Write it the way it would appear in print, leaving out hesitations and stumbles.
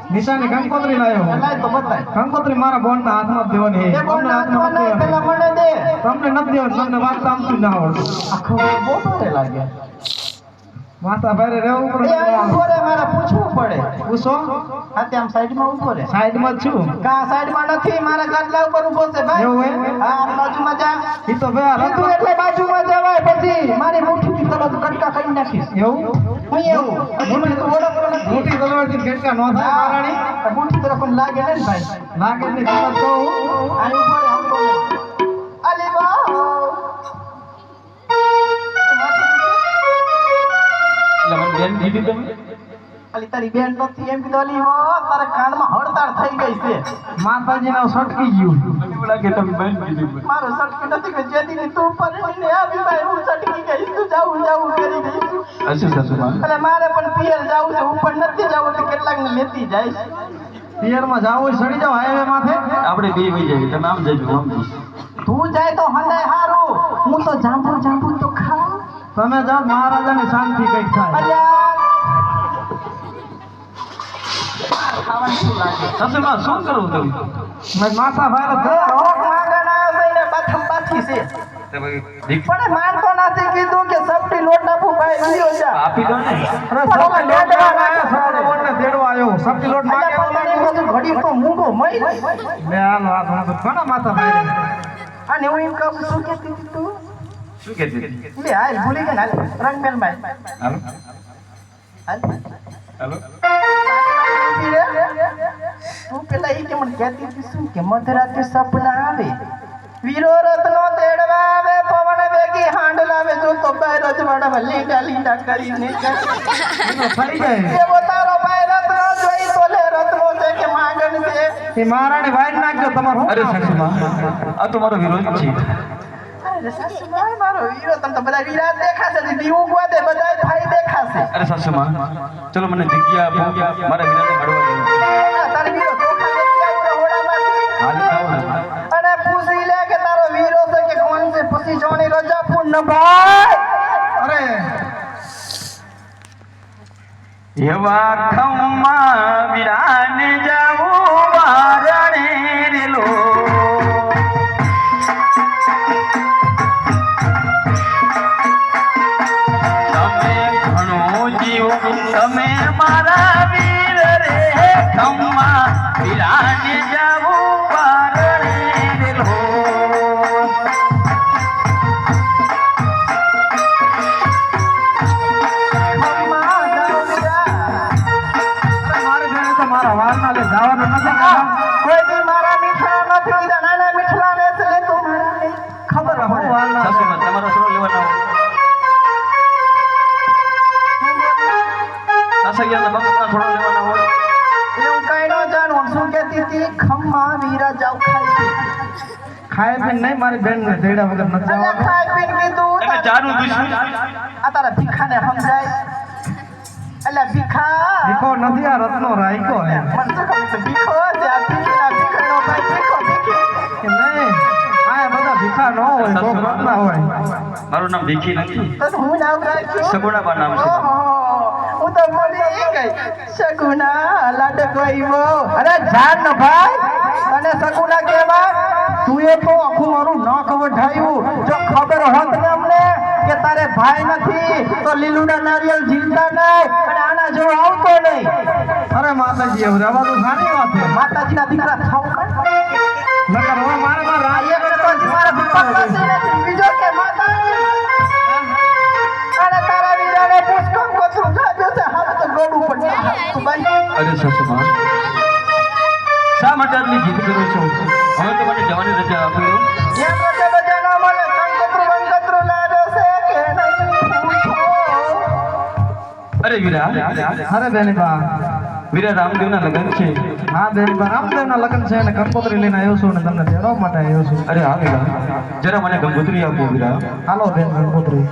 નિશાની કંકોત્રી લાયો લાય તો બતાય કંકોત્રી મારા બોનના હાથમાં દેવાની હે તમને હાથમાં ના પેલા મને દે તમને નથી દેવાની તમને વાંચતા આમતું ના આવડતું આખો બહુ ભારે લાગે માથા ભારે રહેવું પડે એ ઉભો રે મારે પૂછવું પડે પૂછો હા તે આમ સાઈડમાં ઉભો રે સાઈડમાં જ છું કા સાઈડમાં નથી મારા ગાદલા ઉપર ઉભો છે ભાઈ એવું હે હા આમ બાજુમાં જા ઈ તો ભાઈ તું એટલે બાજુમાં જવાય પછી મારી મુઠ્ઠીથી તરત કટકા કરી નાખીશ એવું હું એવું મને તો ઓળખતો નથી મોટી તલવારથી ઘેટકા નો થાય મહારાણી મુઠ્ઠી તરફ આમ લાગે ને ભાઈ લાગે એટલે કિંમત કહું આ ઉભો રે આમ તો અલી વાહ બેન દીધી તમે અલી તારી બેન નથી એમ કીધું અલી વાહ તારા કાનમાં હડતાળ થઈ ગઈ છે માતાજીનો સટકી ગયું એવું લાગે તમે બેન દીધી મારો સટકી નથી કે જેદી તું પરણીને આવી ભાઈ હું સટકી ગઈ તું જાવું કરી ગઈ અચ્છા સાસુમા એટલે મારે પણ પિયર જાવું છે હું પણ નથી જાવું એટલે કેટલાક ને લેતી જઈશ પિયરમાં જાવ હોય સડી જાવ હાઈવે માથે આપણે બે વઈ જઈએ તમે આમ જજો આમ તું જાય તો હંડાય હારું હું તો જાંબુ તો ખા તમે જાઓ મહારાજાની શાંતિ કઈક થાય અલ્યા ખાવાનું શું લાગે સાસુમા શું કરું તમે મેં માથા ભારે રોક માંગણ આવ્યો છે ને બાથમ બાથી છે પણ માનતો નથી કીધું કે સબટી લોટ નાખું ભાઈ વિડિયો જા આપી દો ને અરે સબટી લોટ આયો સારો બોલને દેડવા આવ્યો સબટી લોટ માંગે ઘડી તો મૂંગો મઈ લે હાલો આ ઘણા માથા ભારે અને હું એમ કહું શું કહેતી હતી તું શું કહેતી લે હાલ ભૂલી ગયા હાલ રંગમેલ માં હાલો હાલ હાલો તું પેલા એ કે મને કહેતી હતી શું કે મધરાતે સપના આવે વીરો રત્નો તેડવા આવે પવન વેગી હાંડ લાવે જો તો બાય રજવાડા લીંડા કરીને ફરી જાય એવો તારો બાય રત્નો જોઈ તો લે રત્નો છે કે માંગણ છે એ મહારાણી વાઈટ નાખજો તમારો અરે સાસુમા આ તો મારો વિરોધ છે અરે સાસુમા મારો વીરો તમ તો બધા વીરા દેખાશે દીદી ઉગવા દે બધા ભાઈ દેખાશે અરે સાસુમા ચલો મને જગ્યા આપો મારા વિરોધ મળવા દો તારે વીરો ધોખા દેતી આવું હોડામાંથી હાલ ખાઓ ને અને પૂછી લે કે તારો વીરો છે કે કોણ છે પછી જોની રજા પૂર્ણ ભાઈ અરે એવા ખમ્મા વિરાને જાવું વારણે રેલો તમે ઘણો જીવ તમે મારા વીર રે ખમ્મા વિરાને જાવું વારણે રેલો મારા વારના લે જવાનું નથી કોઈ દી મારા મીઠા નથી કીધા નાના મીઠલા ને છે લે તો મારા ખબર હોય વારના સાસુમા તમારો થોડો લેવાનો સાસૈયાના બક્ષના થોડો લેવાનો હોય એવું કઈ ન જાણું શું કહેતી હતી ખમ્મા વીરા જાવ ખાય પીને નહીં મારી બેન ને તેડા વગર નથી અલ્યા જવાનું ખાઈ પીને કીધું તમે ચારું પીશું આ તારા ભીખાને સમજાય અલ્યા ભીખા ભીખો નથી આ રત્નો રાઈકો હે મને તો ખબર છે ભીખો છે આ ભીખીના ભીખાનો ભાઈ ભીખો ભીખી કે નહીં આ બધા ભીખા ન હોય તો રત્ના હોય મારું નામ ભીખી નથી તો હું નામ રાખ્યું સગુણાબા નામ છે ઓહો હું તો બોલી એ ગઈ સગુણા લાડકોઈવો અરે જાન ન ભાઈ અને સગુણા કેવા તું એ તો આખું મારું નાક વઢાયું જો ખબર હોત ને અમને કે તારે ભાઈ નથી તો લીલુડા નારિયેલ ઝીલતા નહીં અને આના જેવો આવતો નહીં અરે માતાજી એવું રહેવા તો સારી વાત છે માતાજીના દીકરા થાવ નકર હવે મારે મારા એક તો મારા પપ્પા પાસે નથી બીજો કે માતાજી અને તારા વીરાને પુષ્કમ કોથું જાજો છે હાલ તો ગોડું પડશે તું ભાઈ અરે સસુમા શા માટે આટલી જીદ કરો છો હવે તો મને જવાની રજા આપો જ્યાં રોજે બધા ના મળે કંકતરું લાગે છે કે નહીં પૂછો અરે વીરા અરે બેનબા વીરા રામદેવના લગ્ન છે હા બેનબા રામદેવના લગ્ન છે અને કંકોત્રી લઈને આવ્યો છું અને તમને તેડવા માટે આવ્યો છું અરે હા વીરા જરા મને કંકોત્રી આપો વીરા હાલો બેન કંકોત્રી